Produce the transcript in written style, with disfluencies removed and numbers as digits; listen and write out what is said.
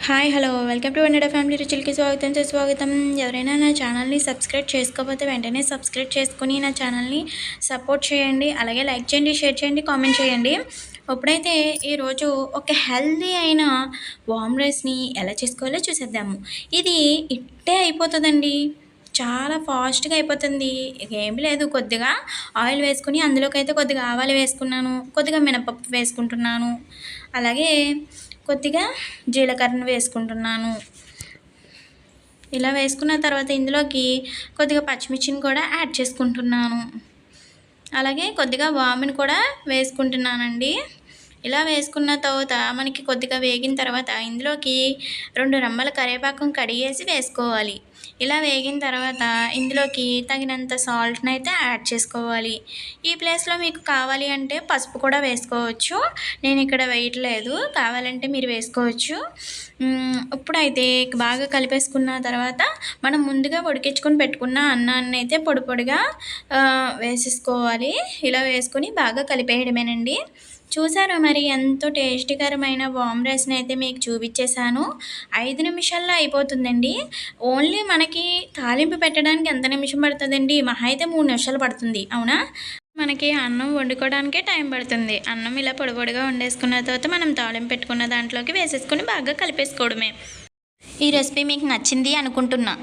Hi hello welcome to one day family రుచులకి స్వాగతం. ఎవరైనా నా ఛానల్ని సబ్స్క్రైబ్ చేసుకోకపోతే వెంటనే సబ్స్క్రైబ్ చేసుకుని నా ఛానల్ని సపోర్ట్ చేయండి. అలాగే లైక్ చేయండి, షేర్ చేయండి, కామెంట్ చేయండి. ఇప్పుడైతే ఈరోజు ఒక హెల్దీ అయిన వామ్ రైస్ని ఎలా చేసుకోవాలో చూసేద్దాము. ఇది ఇట్టే అయిపోతుందండి, చాలా ఫాస్ట్గా అయిపోతుంది. ఏమి లేదు, కొద్దిగా ఆయిల్ వేసుకుని అందులోకి అయితే కొద్దిగా ఆవాలు వేసుకున్నాను, కొద్దిగా మినపప్పు వేసుకుంటున్నాను, అలాగే కొద్దిగా జీలకర్రను వేసుకుంటున్నాను. ఇలా వేసుకున్న తర్వాత ఇందులోకి కొద్దిగా పచ్చిమిర్చిని కూడా యాడ్ చేసుకుంటున్నాను. అలాగే కొద్దిగా వాముని కూడా వేసుకుంటున్నానండి. ఇలా వేసుకున్న తర్వాత మనకి కొద్దిగా వేగిన తర్వాత ఇందులోకి 2 రెమ్మల కరివేపాకు కడిగేసి వేసుకోవాలి. ఇలా వేగిన తర్వాత ఇందులోకి తగినంత సాల్ట్ని అయితే యాడ్ చేసుకోవాలి. ఈ ప్లేస్లో మీకు కావాలి అంటే పసుపు కూడా వేసుకోవచ్చు. నేను ఇక్కడ వేయట్లేదు, కావాలంటే మీరు వేసుకోవచ్చు. ఇప్పుడైతే బాగా కలిపేసుకున్న తర్వాత మనం ముందుగా ఉడికించుకొని పెట్టుకున్న అన్నాన్ని అయితే పొడి పొడిగా వేసేసుకోవాలి. ఇలా వేసుకొని బాగా కలిపేయడమేనండి. చూసారా మరి ఎంతో టేస్టీకరమైన వామ్ రైస్ని అయితే మీకు చూపించేశాను. 5 నిమిషాల్లో అయిపోతుందండి. ఓన్లీ మనకి తాలింపు పెట్టడానికి ఎంత నిమిషం పడుతుందండి? మహా అయితే 3 నిమిషాలు పడుతుంది, అవునా? మనకి అన్నం వండుకోవడానికే టైం పడుతుంది. అన్నం ఇలా పొడి పొడిగా వండేసుకున్న తర్వాత మనం తాలింపు పెట్టుకున్న దాంట్లోకి వేసేసుకొని బాగా కలిపేసుకోవడమే. ఈ రెసిపీ మీకు నచ్చింది అనుకుంటున్నా.